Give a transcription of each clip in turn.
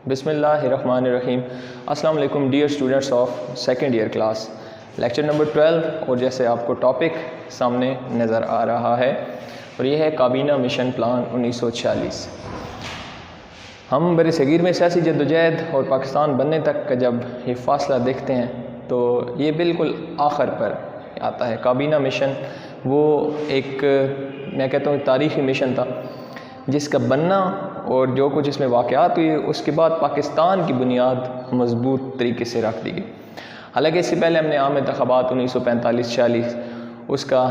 बिस्मिल्लाहिर्रहमानिर्रहीम। अस्सलाम वालेकुम dear students of second year class, lecture number 12। और जैसे आपको टॉपिक सामने नज़र आ रहा है और ये है काबीना मिशन प्लान 1946। हम बरसगीर में सियासी जद्दोजहद और पाकिस्तान बनने तक का जब ये फ़ासला देखते हैं तो ये बिल्कुल आखिर पर आता है। काबीना मिशन वो एक, मैं कहता हूँ, तारीख़ी मिशन था जिसका बनना और जो कुछ इसमें वाक़यात हुए उसके बाद पाकिस्तान की बुनियाद मजबूत तरीके से रख दी गई। हालांकि इससे पहले हमने आम इंतख़ाबात 1945-46 उसका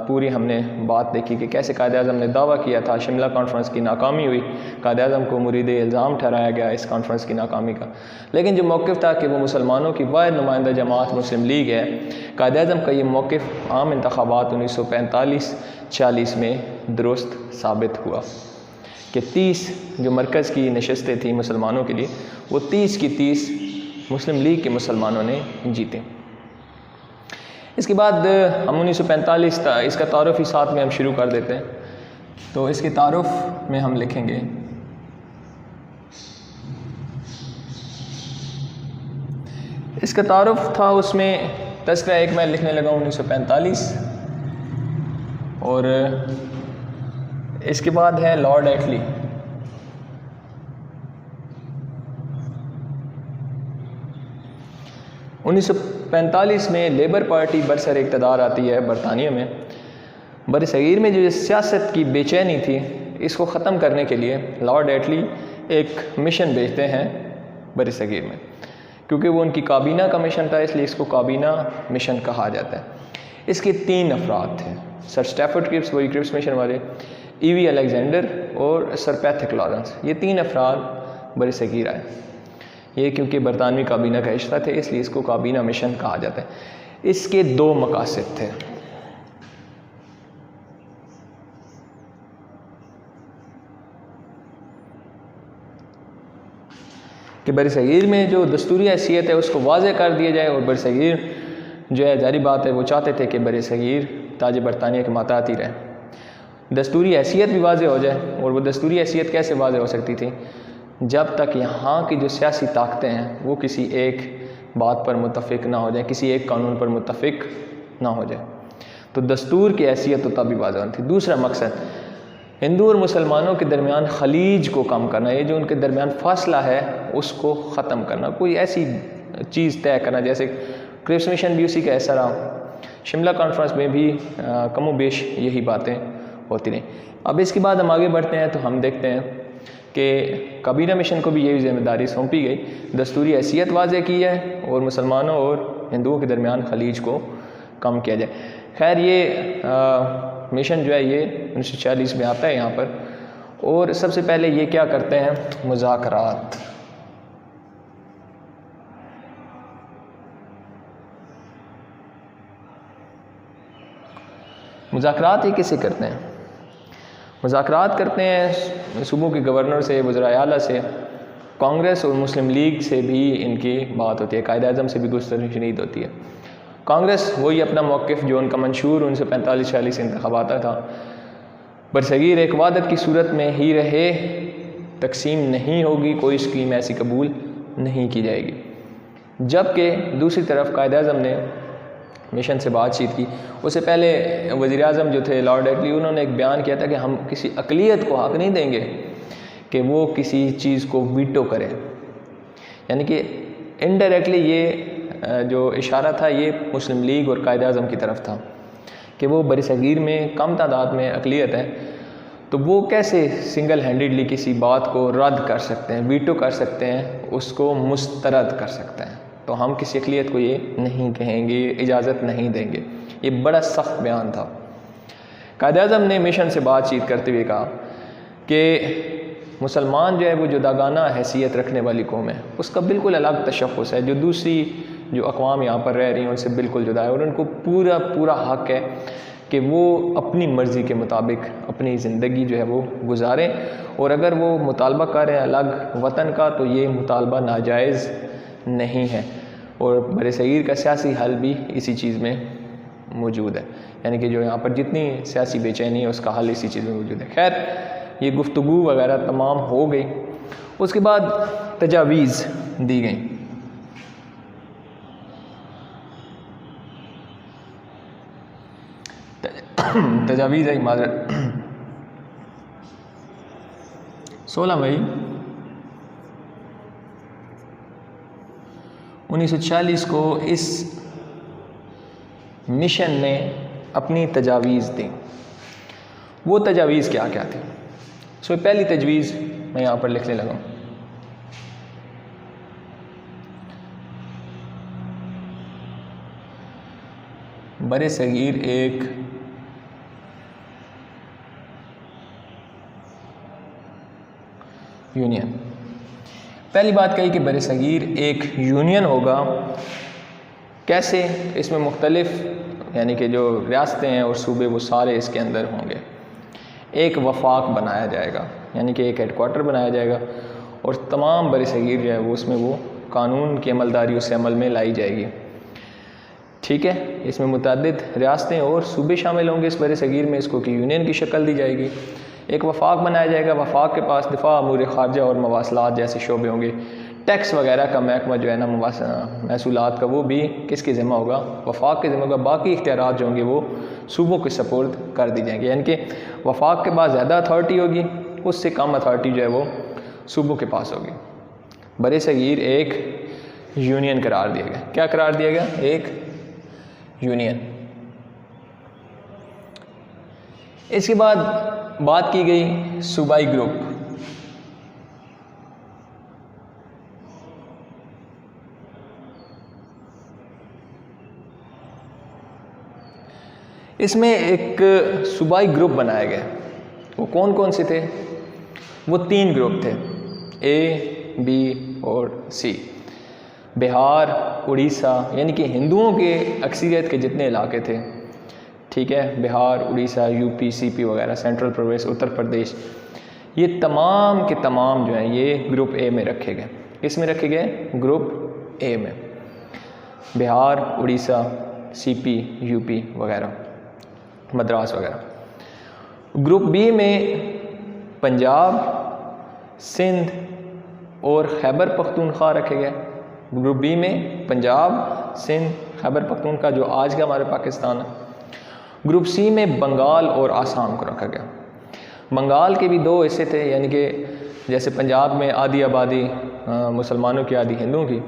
पूरी हमने बात देखी कि कैसे कायद-ए-आज़म ने दावा किया था, शिमला कॉन्फ्रेंस की नाकामी हुई, कायद-ए-आज़म को मुरीद इल्ज़ाम ठहराया गया इस कॉन्फ्रेंस की नाकामी का। लेकिन जो मौक़िफ़ था कि वो मुसलमानों की वाहिद नुमाइंदा जमात मुस्लिम लीग है, कायद-ए-आज़म का ये मौक़िफ़ आम इंतख़ाबात 1945-46 में दुरुस्त साबित हुआ कि 30 जो मरकज़ की नशस्तें थी मुसलमानों के लिए, वो 30 की 30 मुस्लिम लीग के मुसलमानों ने जीते। इसके बाद हम 1945 इसका तारुफ़ ही साथ में हम शुरू कर देते हैं। तो इसके तारुफ़ में हम लिखेंगे इसका तारुफ़ था, उसमें तज़किरा एक मैं लिखने लगा 1945 और इसके बाद है लॉर्ड एटली। उन्नीस 1945 में लेबर पार्टी बरसर इक़्तिदार आती है बरतानिया में। बरसगीर में जो सियासत की बेचैनी थी इसको ख़त्म करने के लिए लॉर्ड एटली एक मिशन भेजते हैं बरसगीर में, क्योंकि वो उनकी काबीना का मिशन था इसलिए इसको काबीना मिशन कहा जाता है। इसके 3 अफराद थे, सर स्टैफर्ड क्रिप्स, वही क्रिप्स मिशन वाले, ईवी अलेक्जेंडर और सर पैथिक लॉरेंस। ये 3 अफराद बरसगीर आए। ये क्योंकि बरतानवी काबीना का हिस्सा थे इसलिए इसको काबीना मिशन कहा जाता है। इसके 2 मकासद थे। कि बरसगीर में जो दस्तूरी हैसियत है उसको वाज़े कर दिया जाए, और बरसगीर जो है, जारी बात है, वो चाहते थे कि बरसगीर ताज बरतानिया के मातहत ही रहे। दस्तूरी हैसियत भी वाज़े हो जाए, और वो दस्तूरी हैसियत कैसे वाज़े हो सकती थी? जब तक यहाँ की जो सियासी ताकतें हैं वो किसी एक बात पर मुत्तफ़िक ना हो जाए, किसी एक कानून पर मुत्तफ़िक ना हो जाए, तो दस्तूर की हैसियत तो तभी वाज़े होती थी। दूसरा मकसद हिंदू और मुसलमानों के दरमियान खलीज को कम करना, ये जो उनके दरमियान फासला है उसको ख़त्म करना, कोई ऐसी चीज़ तय करना। जैसे क्रिप्स मिशन भी उसी का ऐसा रहा, शिमला कॉन्फ्रेंस में भी कमो बेश यही बातें होती रहीं। अब इसके बाद हम आगे बढ़ते हैं तो हम देखते हैं कि काबीना मिशन को भी यही जिम्मेदारी सौंपी गई, दस्तूरी हैसियत वाज़े की है और मुसलमानों और हिंदुओं के दरमियान खलीज को कम किया जाए। खैर ये मिशन जो है ये 1946 में आता है यहाँ पर, और सबसे पहले ये क्या करते हैं? मुज़ाकरात। मुज़ाकरात ये किसे करते हैं? मुज़ाकरात करते हैं सूबों के गवर्नर से, वज़राए आला से, कांग्रेस और मुस्लिम लीग से भी इनकी बात होती है, कायद-ए-आज़म से भी गुफ्तगू शनीद होती है। कांग्रेस वही अपना मौक़िफ़ जो उनका मंशूर 1945-46 इंतख़ाबात था, बरसगीर एक वादत की सूरत में ही रहे, तकसीम नहीं होगी, कोई स्कीम ऐसी कबूल नहीं की जाएगी। जबकि दूसरी तरफ कायद-ए-आज़म ने मिशन से बातचीत की। उससे पहले वज़ीर-ए-आज़म जो थे लॉर्ड एटली, उन्होंने एक बयान किया था कि हम किसी अक़लियत को हक़ नहीं देंगे कि वो किसी चीज़ को वीटो करे। यानी कि इनडायरेक्टली ये जो इशारा था ये मुस्लिम लीग और कायद-ए-आज़म की तरफ था कि वो बरसगीर में कम तादाद में अक़लियत है, तो वो कैसे सिंगल हैंडेडली किसी बात को रद्द कर सकते हैं, वीटो कर सकते हैं, उसको मुस्तरद कर सकते हैं। तो हम किसी अक़लियत को ये नहीं कहेंगे, इजाज़त नहीं देंगे। ये बड़ा सख्त बयान था। कायद-ए-आज़म ने मिशन से बातचीत करते हुए कहा कि मुसलमान जो है वो जुदागाना हैसियत रखने वाली कौम है, उसका बिल्कुल अलग तशख़्ख़ुस है, जो दूसरी जो अक़वाम यहाँ पर रह रही हैं उनसे बिल्कुल जुदा है, और उनको पूरा पूरा हक़ है कि वो अपनी मर्ज़ी के मुताबिक अपनी ज़िंदगी जो है वो गुजारें, और अगर वो मुतालबा कर रहे हैं अलग वतन का तो ये मुतालबा नाजायज़ नहीं है, और बरसगीर का सियासी हल भी इसी चीज़ में मौजूद है। यानी कि जो यहाँ पर जितनी सियासी बेचैनी है उसका हल इसी चीज़ में मौजूद है। खैर ये गुफ्तगू वगैरह तमाम हो गई। उसके बाद तजावीज़ दी गई। तजावीज़ है माजरत 16 मई 1940 को इस मिशन ने अपनी तजावीज़ दी। वो तजावीज़ क्या क्या थी? सो पहली तजवीज़ मैं यहाँ पर लिखने लगा। बरे सगीर एक यूनियन। पहली बात कही कि बरे सगीर एक यूनियन होगा। कैसे? इसमें मुख्तलिफ यानी कि जो रियासतें हैं और सूबे वो सारे इसके अंदर होंगे। एक वफाक बनाया जाएगा यानी कि एक हेडक्वार्टर बनाया जाएगा और तमाम बरे सगीर जो है वो उसमें वो कानून की अमलदारी उस अमल में लाई जाएगी। ठीक है, इसमें मुतअद्दिद रियासतें और सूबे शामिल होंगे इस बरे सगीर में। इसको कि यूनियन की शक्ल दी जाएगी। एक वफाक बनाया जाएगा। वफाक के पास दिफा, अमूर ख़ारजा और मवासलात जैसे शोबे होंगे। टैक्स वगैरह का महकमा जो है ना महसूलात का, वो भी किसके ज़िम्मा होगा? वफाक के ज़िम्मा होगा। बाकी इख्तियारात जो होंगे वो सूबों के सपोर्ट कर दी जाएंगे। यानी कि वफाक के पास ज़्यादा अथॉरिटी होगी, उससे कम अथॉरिटी जो है वो सूबों के पास होगी। बरे सगीर एक यूनियन करार दिया गया। क्या करार दिया गया? एक यूनियन। इसके बाद बात की गई सूबाई ग्रुप। इसमें एक सूबाई ग्रुप बनाया गया। वो कौन कौन से थे? वो 3 ग्रुप थे, ए, बी और सी। बिहार, उड़ीसा यानी कि हिंदुओं के अक्सरियत के जितने इलाके थे, ठीक है, बिहार, उड़ीसा, यूपी, सीपी वगैरह, सेंट्रल प्रदेश, उत्तर प्रदेश, ये तमाम के तमाम जो हैं ये ग्रुप ए में रखे गए। किस में रखे गए? ग्रुप ए में। बिहार, उड़ीसा, सीपी, यूपी वगैरह, मद्रास वगैरह। ग्रुप बी में पंजाब, सिंध और खैबर पख्तूनख्वा रखे गए। ग्रुप बी में पंजाब, सिंध, खैबर पख्तूनख्वा जो आज का हमारे पाकिस्तान है। ग्रुप सी में बंगाल और आसाम को रखा गया। बंगाल के भी 2 हिस्से थे, यानी कि जैसे पंजाब में आधी आबादी मुसलमानों की, आधी हिंदुओं की,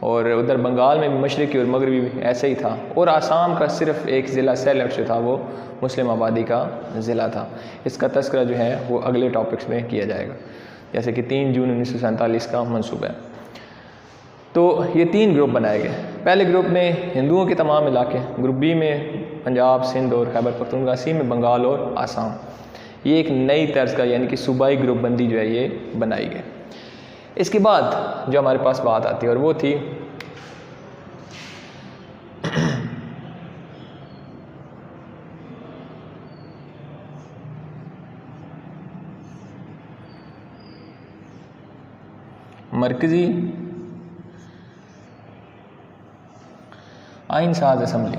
और उधर बंगाल में भी मशरक़ी और मगरबी भी ऐसे ही था। और आसाम का सिर्फ एक ज़िला सैलट जो था वो मुस्लिम आबादी का ज़िला था। इसका तस्करा जो है वो अगले टॉपिक्स में किया जाएगा, जैसे कि 3 जून 1947 का मंसूबा है। तो ये 3 ग्रुप बनाए गए। पहले ग्रुप में हिंदुओं के तमाम इलाके, ग्रुप बी में पंजाब, सिंध और खैबर पख्तूनख्वा, सी में बंगाल और आसाम। ये एक नई तर्ज का यानी कि सूबाई ग्रुप बंदी जो है ये बनाई गई। इसके बाद जो हमारे पास बात आती है और वो थी मरकज़ी आइन साज असम्बली।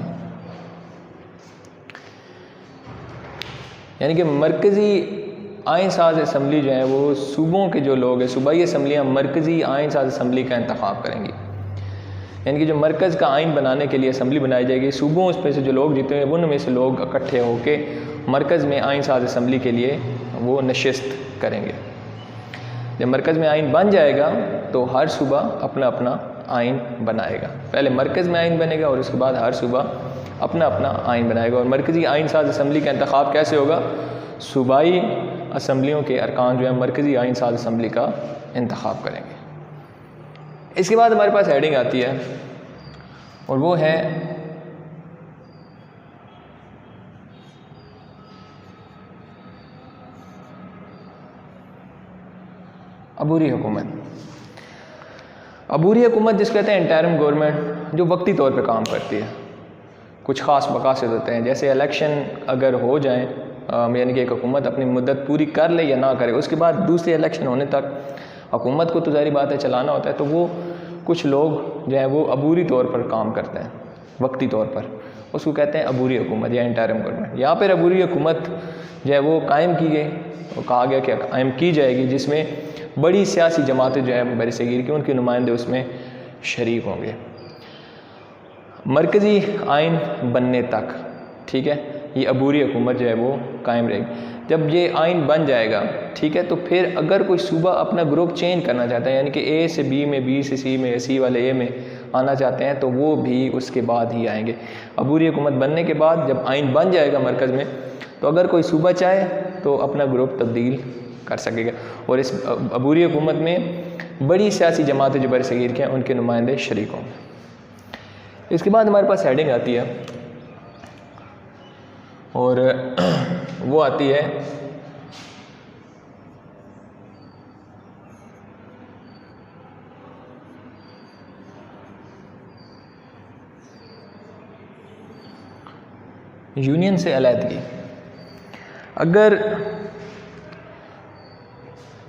यानी कि मरकज़ी आइन साज असम्बली जो है वो सूबों के जो लोग हैं, सूबाई असम्बलियाँ मरकज़ी आइन साज असम्बली का इंतखाब करेंगी। यानी कि जो मरकज़ का आइन बनाने के लिए असम्बली बनाई जाएगी, सूबों उसमें से जो लोग जीते हैं उनमें से लोग इकट्ठे होकर मरकज़ में आइन साज असम्बली के लिए वो नशिस्त करेंगे। जब मरकज़ में आइन बन जाएगा तो हर सूबा अपना अपना आइन बनाएगा। पहले मरकज़ में आइन बनेगा और उसके बाद हर सूबा अपना अपना आइन बनाएगा। और मरकज़ी आइन साज असम्बली का इंतखाब कैसे होगा? सूबाई असम्बलियों के अरकान जो है मरकज़ी आइन साज असम्बली का इंतखाब करेंगे। इसके बाद हमारे पास हेडिंग आती है और वो है अबूरी हुकूमत। अबूरी हुकूमत जिस कहते हैं इंटरिम गवर्नमेंट, जो वक्ती तौर पे काम करती है। कुछ ख़ास मकासद होते हैं, जैसे इलेक्शन अगर हो जाए, यानी कि एक हुकूमत अपनी मुद्दत पूरी कर ले या ना करे, उसके बाद दूसरे इलेक्शन होने तक हुकूमत को तो ज़ाहिर बात है चलाना होता है। तो वो कुछ लोग जो है वो अबूरी तौर पर काम करते हैं, वक्ती तौर पर, उसको कहते हैं अबूरी हुकूमत या इंटरिम गवर्नमेंट। यहाँ पर अबूरी हुकूमत जो है वो कायम की गई और कहा गया कि कायम की जाएगी, जिसमें बड़ी सियासी जमातें जो है बरसगीर की उनके नुमाइंदे उसमें शरीक होंगे। मरकज़ी आइन बनने तक, ठीक है, ये अबूरी हुकूमत जो है वो कायम रहेगी। जब ये आइन बन जाएगा, ठीक है, तो फिर अगर कोई सूबा अपना ग्रुप चेंज करना चाहता है, यानी कि ए से बी में, बी से सी में, सी वाले ए में आना चाहते हैं, तो वो भी उसके बाद ही आएंगे। अबूरी हुकूमत बनने के बाद जब आइन बन जाएगा मरकज़ में, तो अगर कोई सूबा चाहे तो अपना ग्रुप तब्दील कर सकेगा। और इस अबूरी हुकूमत में बड़ी सियासी जमातें जो बरसगीर के हैं उनके नुमाइंदे शरीक होंगे। इसके बाद हमारे पास हेडिंग आती है और वो आती है यूनियन से अलहदगी। अगर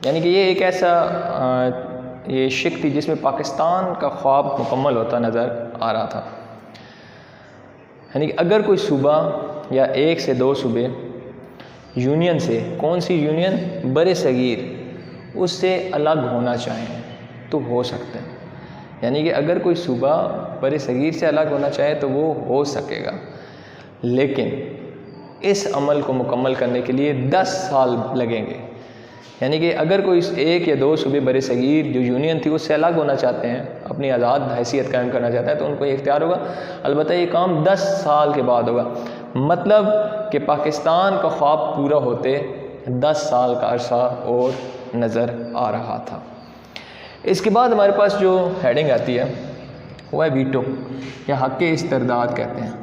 यानी कि ये एक ऐसा ये शिक थी जिसमें पाकिस्तान का ख्वाब मुकम्मल होता नज़र आ रहा था। यानी कि अगर कोई सूबा या एक से दो सूबे यूनियन से, कौन सी यूनियन, बरसगीर, उससे अलग होना चाहें तो हो सकते हैं। यानी कि अगर कोई सूबा बरसगीर से अलग होना चाहे तो वो हो सकेगा, लेकिन इस अमल को मुकम्मल करने के लिए 10 साल लगेंगे। यानी कि अगर कोई एक या दो सूबे बरसगीर जो यूनियन थी उससे अलग होना चाहते हैं, अपनी आज़ाद हैसियत कायम करना चाहते हैं, तो उनको ये इख्तियार होगा। अलबत्ता ये काम 10 साल के बाद होगा। मतलब कि पाकिस्तान का ख्वाब पूरा होते 10 साल का अरसा और नज़र आ रहा था। इसके बाद हमारे पास जो हेडिंग आती है वह है वीटो, या हक़ इस्तरदाद कहते हैं।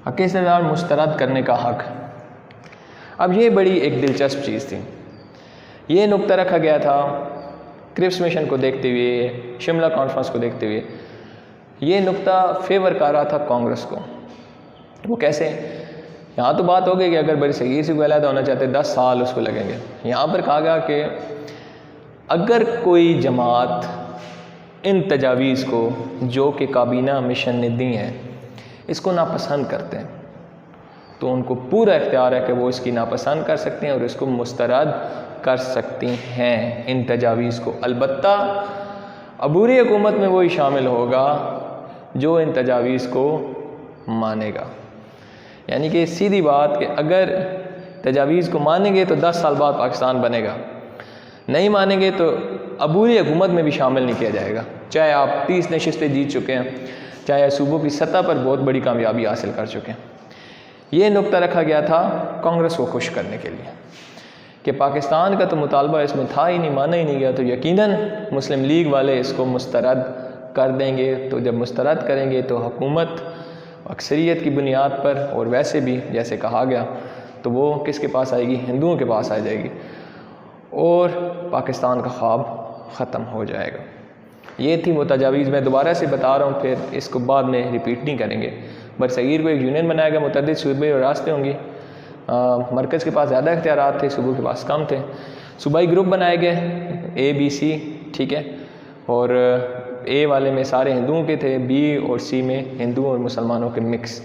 हक़ इस्तरदाद मुस्तरद करने का हक़। अब ये बड़ी एक दिलचस्प चीज़ थी। ये नुक्ता रखा गया था क्रिप्स मिशन को देखते हुए, शिमला कॉन्फ्रेंस को देखते हुए। ये नुक्ता फेवर कर रहा था कांग्रेस को। वो कैसे? यहाँ तो बात हो गई कि अगर बरसगीर से कोई अलग होना चाहते 10 साल उसको लगेंगे। यहाँ पर कहा गया कि अगर कोई जमात इन तजावीज़ को जो कि काबीना मिशन ने दी हैं इसको नापसंद करते हैं तो उनको पूरा इख्तियार है कि वो इसकी नापसंद कर सकते हैं और इसको मुस्तरद कर सकती हैं इन तजावीज़ को। अलबत्ता अबूरी हुकूमत में वही शामिल होगा जो इन तजावीज़ को मानेगा। यानी कि सीधी बात कि अगर तजावीज़ को मानेंगे तो 10 साल बाद पाकिस्तान बनेगा, नहीं मानेंगे तो अबूरी हुकूमत में भी शामिल नहीं किया जाएगा। चाहे आप 30 नशिस्तें जीत चुके हैं, चाहे सूबों की सतह पर बहुत बड़ी कामयाबी हासिल कर चुके हैं। ये नुक्ता रखा गया था कांग्रेस को खुश करने के लिए कि पाकिस्तान का तो मुतालबा इसमें था ही नहीं, माना ही नहीं गया, तो यकीनन मुस्लिम लीग वाले इसको मुस्तरद कर देंगे। तो जब मुस्तरद करेंगे तो हुकूमत अक्सरियत की बुनियाद पर, और वैसे भी जैसे कहा गया, तो वो किसके पास आएगी? हिंदुओं के पास आ जाएगी और पाकिस्तान का ख्वाब ख़त्म हो जाएगा। ये थी वो तजावीज़। मैं दोबारा से बता रहा हूँ, फिर इसको बाद में रिपीट नहीं करेंगे। बरसगीर को एक यूनियन बनाया गया, मुतअद्दिद सूबे और रास्ते होंगे। मरकज़ के पास ज़्यादा इख्तियारात थे, सूबों के पास कम थे। सूबाई ग्रुप बनाए गए A, B, C, ठीक है, और A वाले में सारे हिंदुओं के थे, B और C में हिंदुओं और मुसलमानों के मिक्स।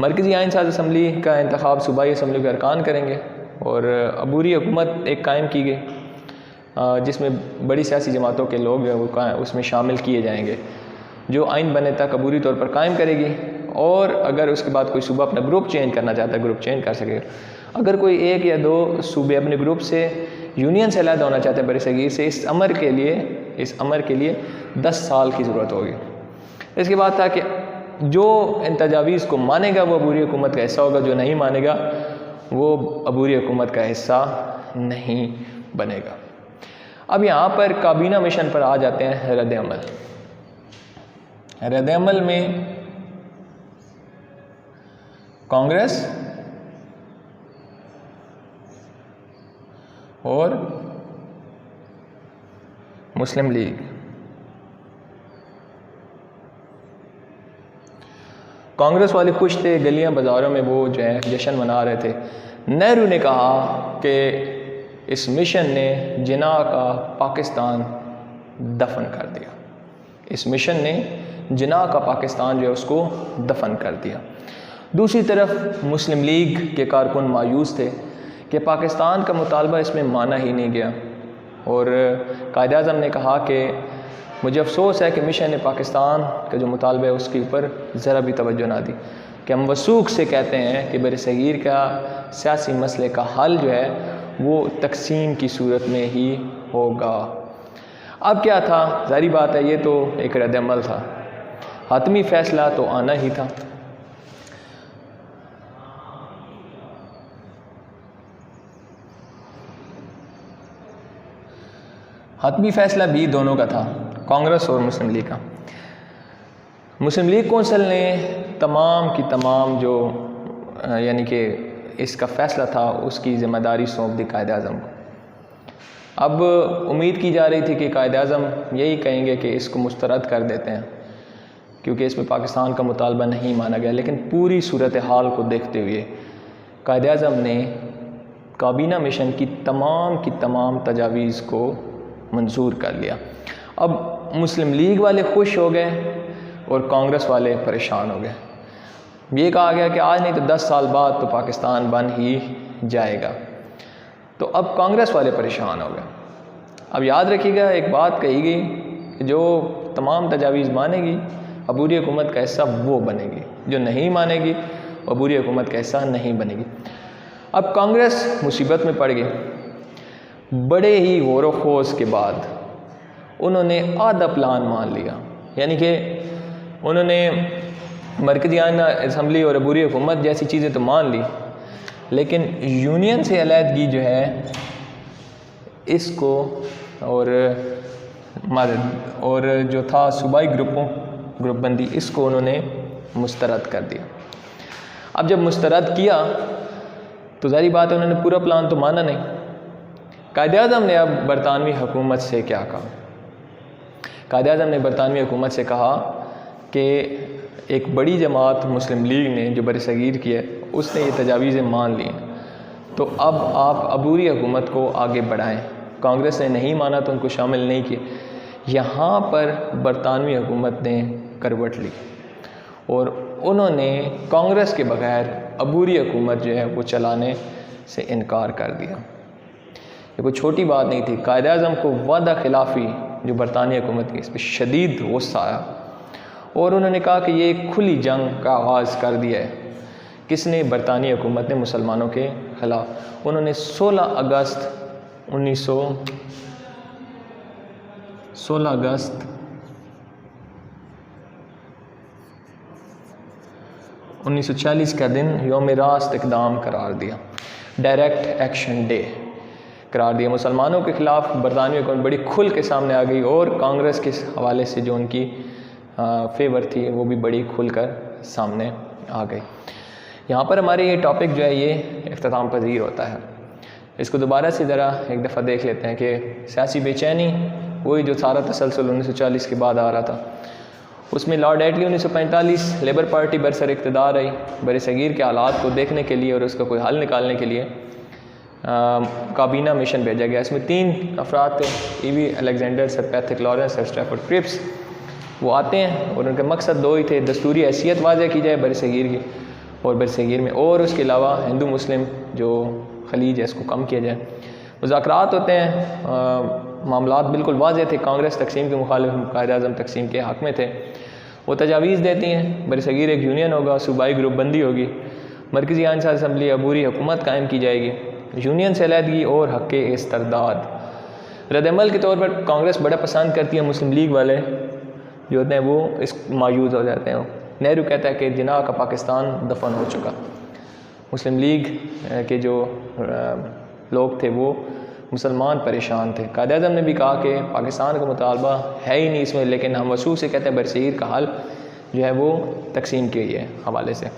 मरकज़ी आइन साज़ असम्बली का इंतखाब सूबाई असम्बली के अरकान करेंगे और अबूरी हुकूमत एक कायम की गई जिसमें बड़ी सियासी जमातों के लोग वो उसमें शामिल किए जाएंगे, जो आइन बने तक अबूरी तौर पर कायम करेगी। और अगर उसके बाद कोई सूबा अपना ग्रुप चेंज करना चाहता है, ग्रुप चेंज कर सकेगा। अगर कोई एक या दो सूबे अपने ग्रुप से यूनियन से अलग होना चाहते हैं बरसगीर से, इस अमर के लिए 10 साल की ज़रूरत होगी। इसके बाद था कि जो इन तजावीज़ को मानेगा वो अबूरी हुकूमत का हिस्सा होगा, जो नहीं मानेगा वो अबूरी हुकूमत का हिस्सा नहीं बनेगा। अब यहाँ पर काबीना मिशन पर आ जाते हैं रद्द अमल। रद्द अमल में कांग्रेस और मुस्लिम लीग, कांग्रेस वाले खुश थे, गलियां बाज़ारों में वो जो है जश्न मना रहे थे। नेहरू ने कहा कि इस मिशन ने जिना का पाकिस्तान दफन कर दिया। इस मिशन ने जिना का पाकिस्तान जो है उसको दफन कर दिया। दूसरी तरफ मुस्लिम लीग के कारकुन मायूस थे कि पाकिस्तान का मुतालबा इसमें माना ही नहीं गया, और कायद आज़म ने कहा कि मुझे अफसोस है कि मिशन पाकिस्तान का जो मुतालबा है उसके ऊपर ज़रा भी तवज्जो ना दी, कि हम वसूख से कहते हैं कि बर सगीर का सियासी मसले का हल जो है वो तकसीम की सूरत में ही होगा। अब क्या था, ज़ाहिर बात है ये तो एक रद्द-ए-अमल था, हतमी फ़ैसला तो आना ही था। हतमी फ़ैसला भी दोनों का था, कांग्रेस और मुस्लिम लीग का। मुस्लिम लीग कौंसिल ने तमाम की तमाम जो यानी कि इसका फ़ैसला था उसकी ज़िम्मेदारी सौंप दी कायद आज़म को। अब उम्मीद की जा रही थी कि कायद आज़म यही कहेंगे कि इसको मुस्तरद कर देते हैं क्योंकि इसमें पाकिस्तान का मुतालबा नहीं माना गया, लेकिन पूरी सूरत हाल को देखते हुए कायद आज़म ने काबीना मिशन की तमाम तजावीज़ को मंजूर कर लिया। अब मुस्लिम लीग वाले खुश हो गए और कांग्रेस वाले परेशान हो गए। ये कहा गया कि आज नहीं तो 10 साल बाद तो पाकिस्तान बन ही जाएगा। तो अब कांग्रेस वाले परेशान हो गए। अब याद रखिएगा एक बात कही गई कि जो तमाम तजावीज़ मानेगी अबूरी हुकूमत का हिस्सा वो बनेगी, जो नहीं मानेगी अबूरी हुकूमत का हिस्सा नहीं बनेगी। अब कांग्रेस मुसीबत में पड़ गई। बड़े ही गौर व खोज के बाद उन्होंने आधा प्लान मान लिया, यानी कि उन्होंने मरकज़ी आईन असम्बली और अबूरी हुकूमत जैसी चीज़ें तो मान ली, लेकिन यूनियन से अलहदगी जो है इसको और जो था सूबाई ग्रुपबंदी इसको उन्होंने मुस्तरद कर दिया। अब जब मुस्तरद किया तो ज़ाहिर बात है उन्होंने पूरा प्लान तो माना नहीं। कायद आज़म ने अब बरतानवी हुकूमत से क्या कहा? कायद आज़म ने बरतानवी हुकूमत से कहा कि एक बड़ी जमात मुस्लिम लीग ने जो बरसगीर की है उसने ये तजावीज़ें मान ली हैं, तो अब आप अबूरी हुकूमत को आगे बढ़ाएं। कांग्रेस ने नहीं माना तो उनको शामिल नहीं किए। यहाँ पर बरतानवी हुकूमत ने करवट ली और उन्होंने कांग्रेस के बगैर अबूरी हुकूमत जो है वो चलाने से इनकार कर दिया। ये कोई छोटी बात नहीं थी। कायद आज़म को वादा खिलाफ़ी जो बरतानी हुकूमत की इस पर शदीद गुस्सा आया और उन्होंने कहा कि ये खुली जंग का आगाज़ कर दिया है। किसने? बरतानी हुकूमत ने मुसलमानों के ख़िलाफ़। उन्होंने 16 अगस्त 1940 का दिन यौम रास्त इक़दाम करार दिया, डायरेक्ट एक्शन डे करार दिया। मुसलमानों के ख़िलाफ़ बरतानी हुकूमत बड़ी खुल के सामने आ गई और कांग्रेस के हवाले से जो उनकी फेवर थी वो भी बड़ी खुल कर सामने आ गई। यहाँ पर हमारे ये टॉपिक जो है ये इख्तिताम पजीर होता है। इसको दोबारा से ज़रा एक दफ़ा देख लेते हैं कि सियासी बेचैनी वही जो सारा तसलसल 1940 के बाद आ रहा था, उसमें लॉर्ड एटली 1945 लेबर पार्टी बरसर इक़्तिदार आई बरसगीर के हालात को देखने के लिए और उसका कोई हल निकालने के लिए काबीना मिशन भेजा गया। इसमें 3 अफराद थे, EV Alexander, sir Patrick Lawrence और स्टैफर्ड क्रिप्स। वो आते हैं और उनके मकसद 2 ही थे, दस्तूरी हैसियत वाज़ह की जाए बरसगीर की और बरसगीर में, और उसके अलावा हिंदू मुस्लिम जो खलीज है इसको कम किया जाए। मुज़ाकरात होते हैं, मामलात बिल्कुल वाज़ह थे। कांग्रेस तकसीम के मुखालिफ, कायद आज़म तकसीम के हक़ में थे। वो तजावीज़ देती हैं बरसगीर एक यूनियन होगा, सूबाई ग्रुपबंदी होगी, मरकज़ी आईन असम्बली अबूरी हुकूमत कायम की जाएगी, यूनियन से अलहदगी और हक़ इस्तरदाद। रद्द-ए-अमल के तौर पर कांग्रेस बड़ा पसंद करती है, मुस्लिम लीग वाले जो होते हैं वो इस मायूज़ हो जाते हैं। नेहरू कहता है कि जिना का पाकिस्तान दफन हो चुका। मुस्लिम लीग के जो लोग थे वो मुसलमान परेशान थे। कायद आज़म ने भी कहा कि पाकिस्तान का मुतालबा है ही नहीं इसमें, लेकिन हम वसूख से कहते हैं बरसगीर का हल जो है वो तकसीम के ही हवाले से।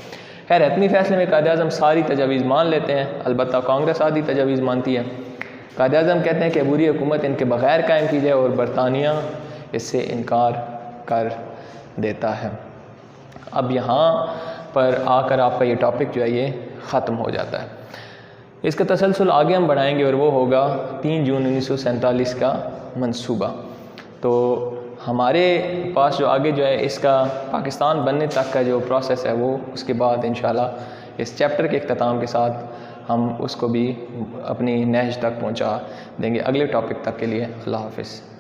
खैर हतमी फ़ैसले में कायद आज़म सारी तजावीज़ मान लेते हैं, अलबत्ता कांग्रेस आधी तजावीज़ मानती है। कायद आज़म कहते हैं कि अबूरी हुकूमत इनके बग़ैर कायम की जाए और बरतानिया इससे इनकार कर देता है। अब यहाँ पर आकर आपका ये टॉपिक जो है ये ख़त्म हो जाता है। इसका तसलसल आगे हम बढ़ाएंगे और वो होगा 3 जून 1947 का मंसूबा। तो हमारे पास जो आगे जो है इसका पाकिस्तान बनने तक का जो प्रोसेस है वो उसके बाद इंशाल्लाह इस चैप्टर के इख्तिताम के साथ हम उसको भी अपनी नहज तक पहुंचा देंगे। अगले टॉपिक तक के लिए अल्लाह हाफ़िज़।